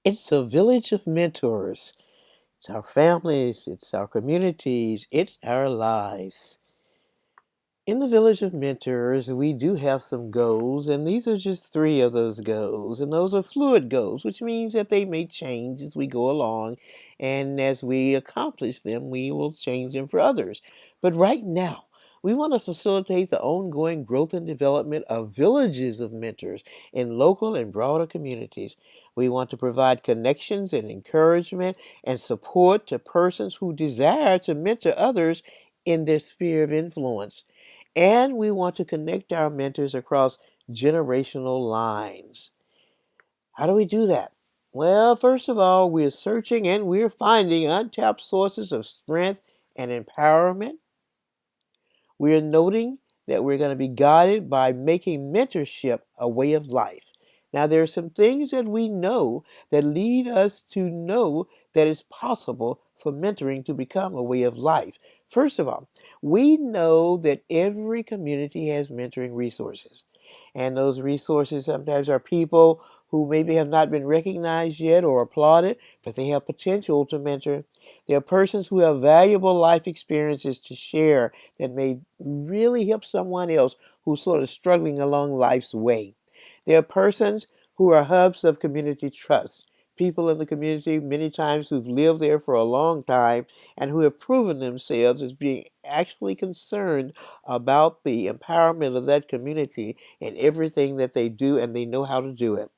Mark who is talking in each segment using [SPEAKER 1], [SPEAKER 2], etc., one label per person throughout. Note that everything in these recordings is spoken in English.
[SPEAKER 1] It's a village of mentors. It's our families, it's our communities, it's our lives. In the Village of Mentors, we do have some goals, and these are just three of those goals. And those are fluid goals, which means that they may change as we go along. And as we accomplish them, we will change them for others. But right now, we want to facilitate the ongoing growth and development of villages of mentors in local and broader communities. We want to provide connections and encouragement and support to persons who desire to mentor others in their sphere of influence. And we want to connect our mentors across generational lines. How do we do that? Well, first of all, we're searching and we're finding untapped sources of strength and empowerment. We are noting that we're going to be guided by making mentorship a way of life. Now, there are some things that we know that lead us to know that it's possible for mentoring to become a way of life. First of all, we know that every community has mentoring resources. And those resources sometimes are people who maybe have not been recognized yet or applauded, but they have potential to mentor. There are persons who have valuable life experiences to share that may really help someone else who's sort of struggling along life's way. There are persons who are hubs of community trust. People in the community, many times who've lived there for a long time and who have proven themselves as being actually concerned about the empowerment of that community in everything that they do, and they know how to do it.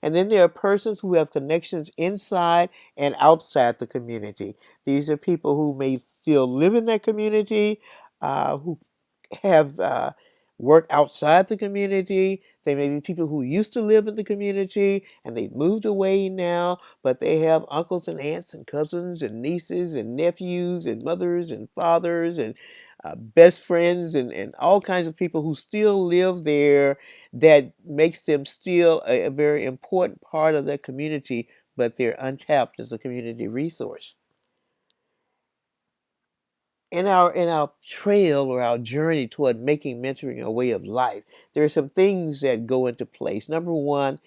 [SPEAKER 1] And then there are persons who have connections inside and outside the community. These are people who may still live in that community, who have worked outside the community. They may be people who used to live in the community and they've moved away now, but they have uncles and aunts and cousins and nieces and nephews and mothers and fathers and best friends and all kinds of people who still live there that makes them still a very important part of that community, but they're untapped as a community resource. In our trail or our journey toward making mentoring a way of life, there are some things that go into place. Number one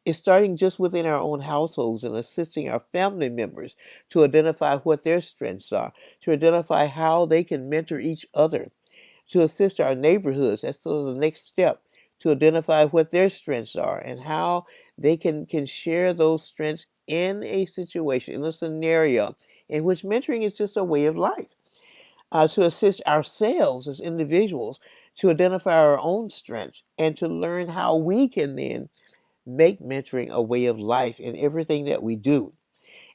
[SPEAKER 1] is starting just within our own households and assisting our family members to identify what their strengths are, to identify how they can mentor each other, to assist our neighborhoods. That's sort of the next step, to identify what their strengths are and how they can share those strengths in a situation, in a scenario in which mentoring is just a way of life. To assist ourselves as individuals to identify our own strengths and to learn how we can then make mentoring a way of life in everything that we do.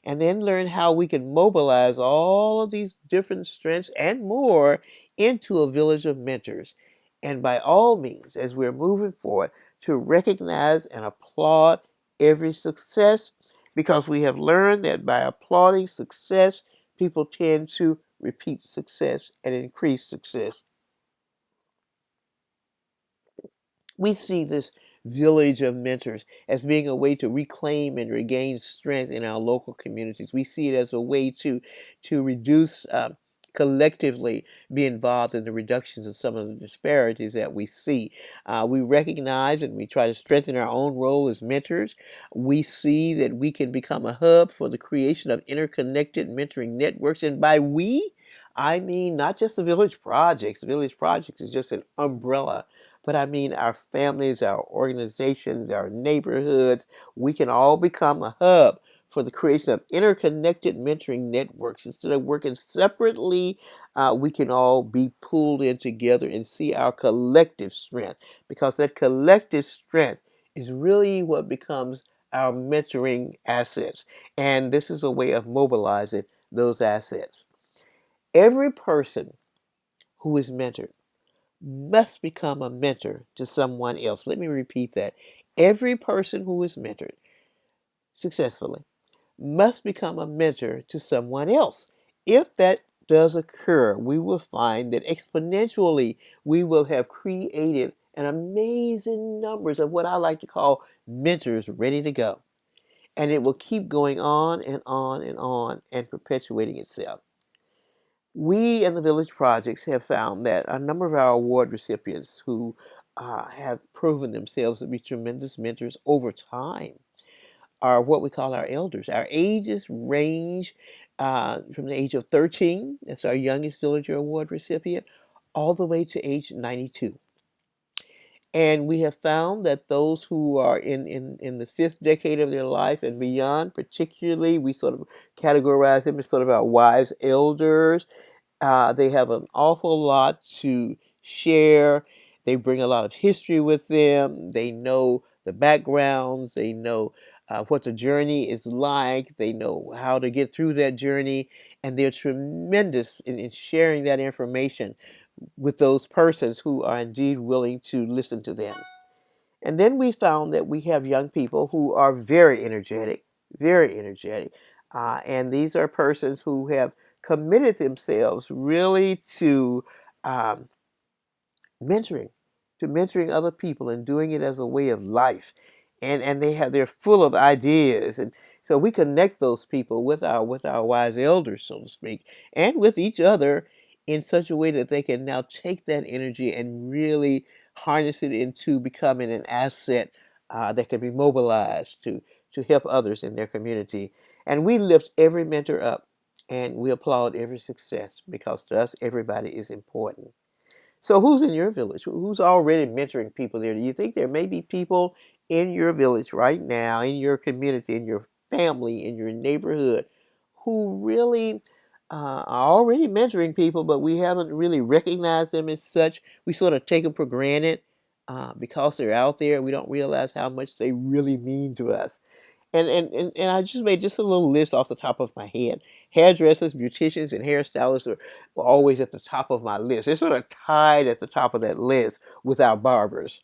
[SPEAKER 1] And then learn how we can mobilize all of these different strengths and more into a village of mentors. And by all means, as we're moving forward, to recognize and applaud every success, because we have learned that by applauding success, people tend to repeat success and increase success. We see this village of mentors as being a way to reclaim and regain strength in our local communities. We see it as a way to reduce, collectively be involved in the reductions of some of the disparities that we see. We recognize and we try to strengthen our own role as mentors. We see that we can become a hub for the creation of interconnected mentoring networks. And by we, I mean not just the village projects. The village projects is just an umbrella, but I mean our families, our organizations, our neighborhoods. We can all become a hub for the creation of interconnected mentoring networks. Instead of working separately, we can all be pulled in together and see our collective strength, because that collective strength is really what becomes our mentoring assets. And this is a way of mobilizing those assets. Every person who is mentored must become a mentor to someone else. Let me repeat that. Every person who is mentored successfully must become a mentor to someone else. If that does occur, we will find that exponentially we will have created an amazing numbers of what I like to call mentors ready to go. And it will keep going on and on and on and perpetuating itself. We in the Village Projects have found that a number of our award recipients who have proven themselves to be tremendous mentors over time are what we call our elders. Our ages range from the age of 13, that's our youngest Villager Award recipient, all the way to age 92. And we have found that those who are in the fifth decade of their life and beyond, particularly, we sort of categorize them as sort of our wise elders. They have an awful lot to share. They bring a lot of history with them. They know the backgrounds. They know what the journey is like. They know how to get through that journey. And they're tremendous in sharing that information with those persons who are indeed willing to listen to them. And then we found that we have young people who are very energetic, very energetic. And these are persons who have committed themselves really to um, mentoring, to mentoring other people and doing it as a way of life. And they're full of ideas. And so we connect those people with our wise elders, so to speak, and with each other in such a way that they can now take that energy and really harness it into becoming an asset that can be mobilized to help others in their community. And we lift every mentor up and we applaud every success because to us, everybody is important. So who's in your village? Who's already mentoring people there? Do you think there may be people in your village right now, in your community, in your family, in your neighborhood, who really are already mentoring people, but we haven't really recognized them as such? We sort of take them for granted because they're out there. We don't realize how much they really mean to us. And I just made just a little list off the top of my head. Hairdressers, beauticians, and hairstylists were always at the top of my list. They're sort of tied at the top of that list with our barbers.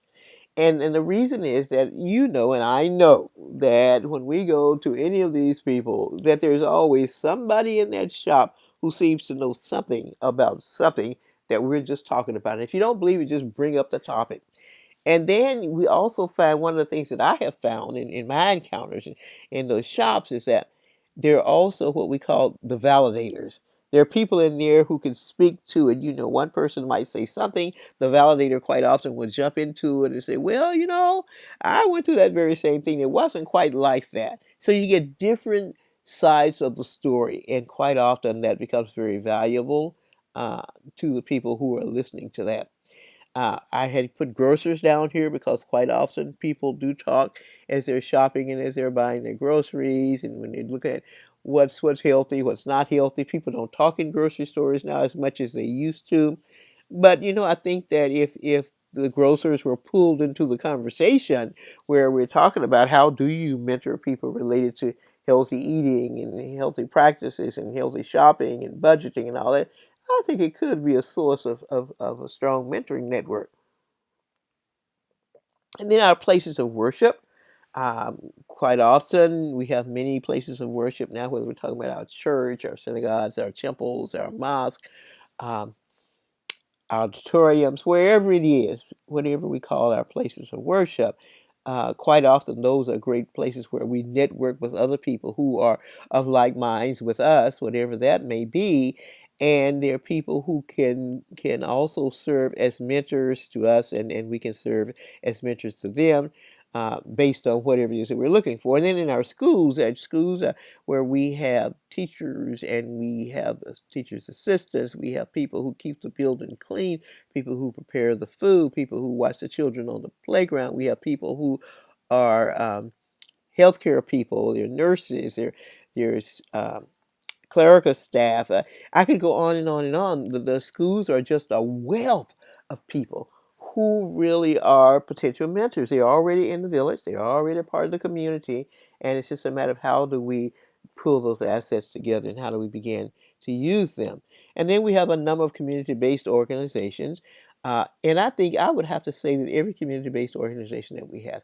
[SPEAKER 1] And the reason is that you know and I know that when we go to any of these people, that there's always somebody in that shop who seems to know something about something that we're just talking about. And if you don't believe it, just bring up the topic. And then we also find one of the things that I have found in my encounters in those shops is that there are also what we call the validators. There are people in there who can speak to it. You know, one person might say something, the validator quite often will jump into it and say, well, you know, I went through that very same thing. It wasn't quite like that. So you get different sides of the story, and quite often that becomes very valuable uh, to the people who are listening to that. I had put grocers down here because quite often people do talk as they're shopping and as they're buying their groceries, and when they look at what's healthy, what's not healthy. People don't talk in grocery stores now as much as they used to. But you know, I think that if the grocers were pulled into the conversation where we're talking about how do you mentor people related to healthy eating and healthy practices and healthy shopping and budgeting and all that, I think it could be a source of a strong mentoring network. And then our places of worship. Quite often, we have many places of worship now, whether we're talking about our church, our synagogues, our temples, our mosques. Um, Auditoriums, wherever it is, whatever we call our places of worship. Quite often, those are great places where we network with other people who are of like minds with us, whatever that may be. And there are people who can also serve as mentors to us, and we can serve as mentors to them. Based on whatever it is that we're looking for. And then in our schools, at schools where we have teachers and we have teachers' assistants, we have people who keep the building clean, people who prepare the food, people who watch the children on the playground. We have people who are healthcare people, they're nurses, there's clerical staff. I could go on and on and on. The schools are just a wealth of people who really are potential mentors. They're already in the village, they're already a part of the community, and it's just a matter of how do we pull those assets together and how do we begin to use them. And then we have a number of community-based organizations. And I think I would have to say that every community-based organization that we have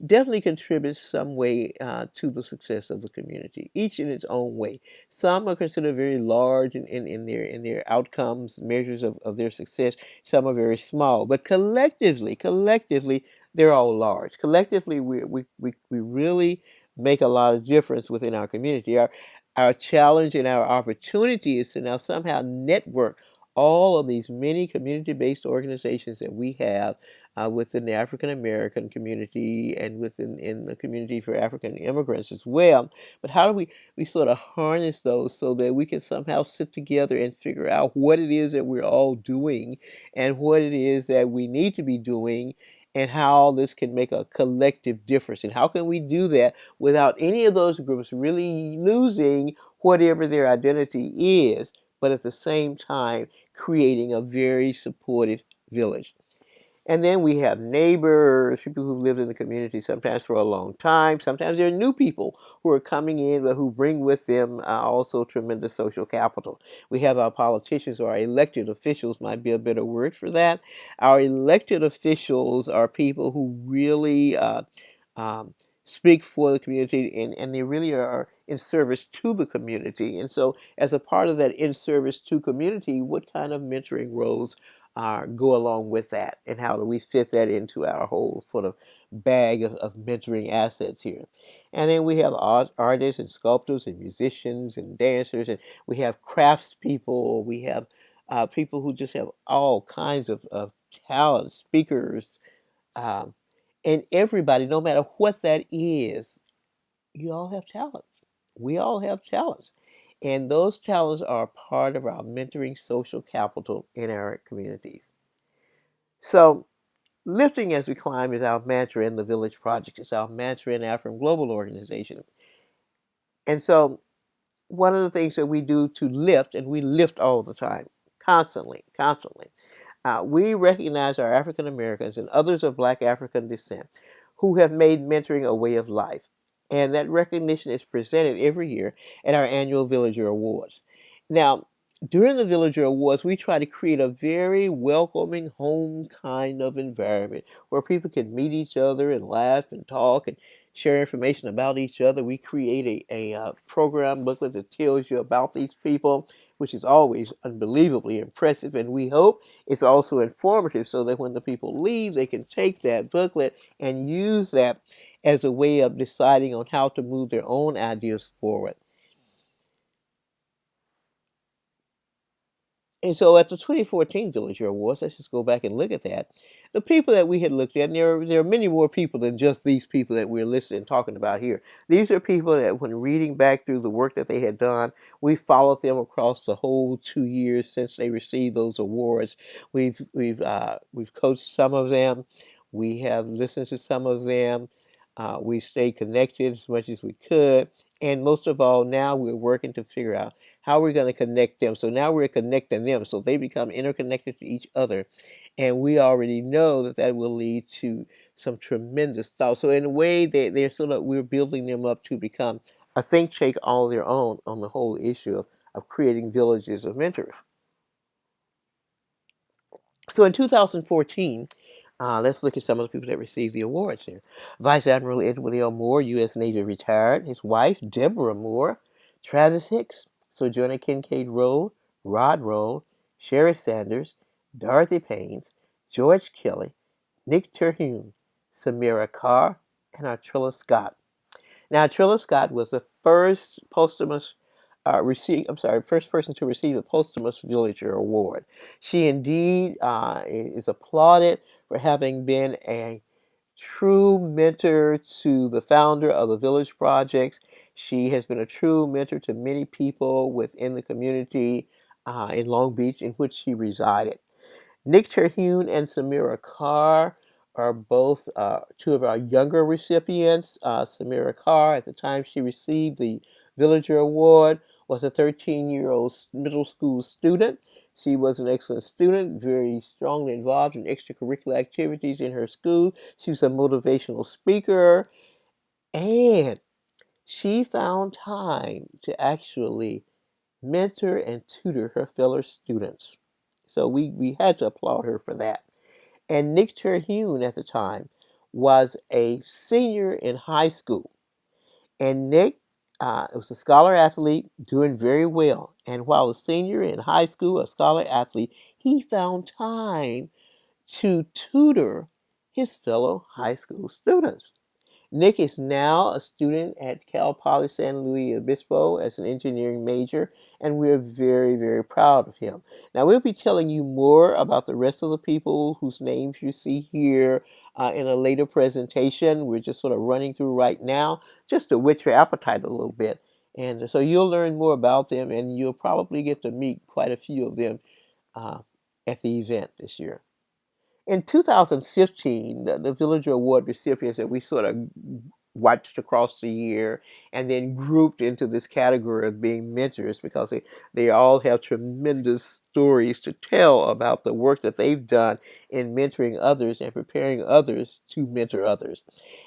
[SPEAKER 1] definitely contributes some way to the success of the community, each in its own way. Some are considered very large in their outcomes, measures of their success. Some are very small, but collectively, they're all large. Collectively, we really make a lot of difference within our community. Our challenge and our opportunity is to now somehow network all of these many community-based organizations that we have within the African American community and within in the community for African immigrants as well. But how do we sort of harness those so that we can somehow sit together and figure out what it is that we're all doing and what it is that we need to be doing and how this can make a collective difference. And how can we do that without any of those groups really losing whatever their identity is, but at the same time creating a very supportive village. And then we have neighbors, people who've lived in the community sometimes for a long time. Sometimes there are new people who are coming in, but who bring with them also tremendous social capital. We have our politicians, or our elected officials might be a better word for that. Our elected officials are people who really um, speak for the community, and they really are in service to the community. And so as a part of that in service to community, what kind of mentoring roles go along with that, and how do we fit that into our whole sort of bag of mentoring assets here? And then we have artists and sculptors and musicians and dancers, and we have craftspeople. We have people who just have all kinds of talent, speakers, um, and everybody, no matter what that is, you all have talents. We all have talents. And those talents are part of our mentoring social capital in our communities. So, lifting as we climb is our mantra in the Village Project. It's our mantra in African Global Organization. And so, one of the things that we do to lift, and we lift all the time, constantly, we recognize our African Americans and others of Black African descent who have made mentoring a way of life. And that recognition is presented every year at our annual Villager Awards. Now, during the Villager Awards, we try to create a very welcoming, home kind of environment where people can meet each other and laugh and talk and share information about each other. We create a program booklet that tells you about these people, which is always unbelievably impressive. And we hope it's also informative so that when the people leave, they can take that booklet and use that as a way of deciding on how to move their own ideas forward. And so at the 2014 Villager Awards, let's just go back and look at that. The people that we had looked at, and there are many more people than just these people that we're listed and talking about here. These are people that when reading back through the work that they had done, we followed them across the whole 2 years since they received those awards. We've coached some of them. We have listened to some of them. We stayed connected as much as we could. And most of all, now we're working to figure out how we're going to connect them. So now we're connecting them so they become interconnected to each other. And we already know that that will lead to some tremendous thought. So in a way, they're sort of, we're building them up to become a think tank all their own on the whole issue of creating villages of mentors. So in 2014, let's look at some of the people that received the awards here. Vice Admiral Edward L. Moore, U.S. Navy retired. His wife, Deborah Moore. Travis Hicks, Sojourner Kincaid Rowe, Rod Rowe, Sherry Sanders, Dorothy Paynes, George Kelly, Nick Terhune, Samira Carr, and Artrilla Scott. Now, Trilla Scott was the first posthumous first person to receive a posthumous Villager Award. She indeed is applauded for having been a true mentor to the founder of the Village Projects. She has been a true mentor to many people within the community in Long Beach in which she resided. Nick Terhune and Samira Carr are both two of our younger recipients. Samira Carr, at the time she received the Villager Award, was a 13-year-old middle school student. She was an excellent student, very strongly involved in extracurricular activities in her school. She was a motivational speaker, and she found time to actually mentor and tutor her fellow students. So we had to applaud her for that. And Nick Terhune at the time was a senior in high school. And Nick was a scholar athlete doing very well. And while a senior in high school, a scholar athlete, he found time to tutor his fellow high school students. Nick is now a student at Cal Poly San Luis Obispo as an engineering major, and we're very, very proud of him. Now, we'll be telling you more about the rest of the people whose names you see here in a later presentation. We're just sort of running through right now just to whet your appetite a little bit. And so you'll learn more about them, and you'll probably get to meet quite a few of them uh, at the event this year. In 2015, the Villager Award recipients that we sort of watched across the year and then grouped into this category of being mentors because they all have tremendous stories to tell about the work that they've done in mentoring others and preparing others to mentor others.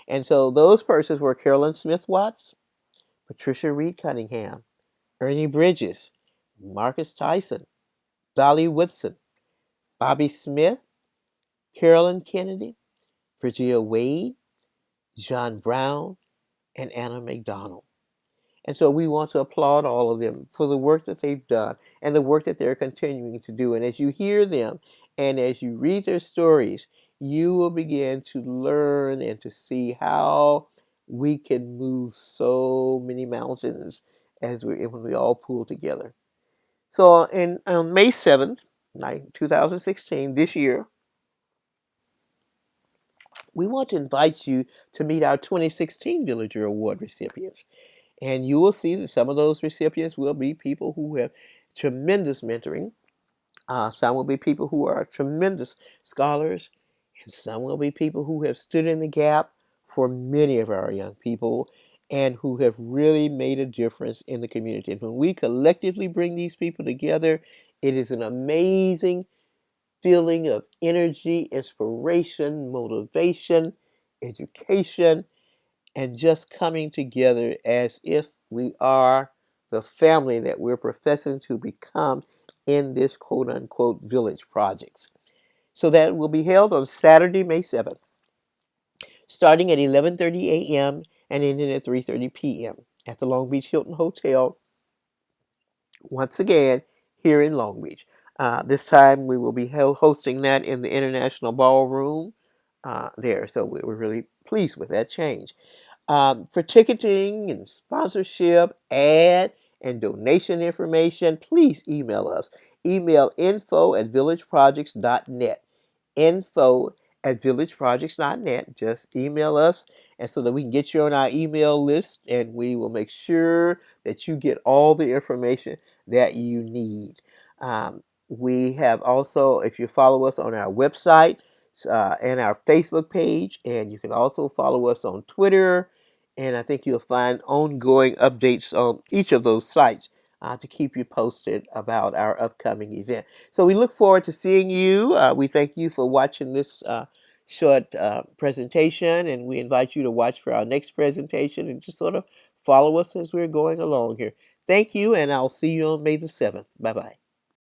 [SPEAKER 1] And so those persons were Carolyn Smith Watts, Patricia Reed Cunningham, Ernie Bridges, Marcus Tyson, Dolly Woodson, Bobby Smith, Carolyn Kennedy, Virginia Wade, John Brown, and Anna McDonald. And so we want to applaud all of them for the work that they've done and the work that they're continuing to do. And as you hear them and as you read their stories, you will begin to learn and to see how we can move so many mountains when we all pull together. So on May 7th, 2016, this year, we want to invite you to meet our 2016 Villager Award recipients. And you will see that some of those recipients will be people who have tremendous mentoring. Some will be people who are tremendous scholars. And some will be people who have stood in the gap for many of our young people and who have really made a difference in the community. And when we collectively bring these people together, it is an amazing feeling of energy, inspiration, motivation, education, and just coming together as if we are the family that we're professing to become in this quote unquote village projects. So that will be held on Saturday, May 7th, starting at 11:30 a.m. and ending at 3:30 p.m. at the Long Beach Hilton Hotel, once again here in Long Beach. This time we will be hosting that in the International Ballroom there. So we're really pleased with that change. For ticketing and sponsorship, ad, and donation information, please email us. Email info@villageprojects.net. Info@villageprojects.net. Just email us and so that we can get you on our email list and we will make sure that you get all the information that you need. We have also, if you follow us on our website and our Facebook page, and you can also follow us on Twitter, and I think you'll find ongoing updates on each of those sites to keep you posted about our upcoming event. So we look forward to seeing you. We thank you for watching this short presentation, and we invite you to watch for our next presentation and just sort of follow us as we're going along here. Thank you, and I'll see you on May the 7th. Bye-bye.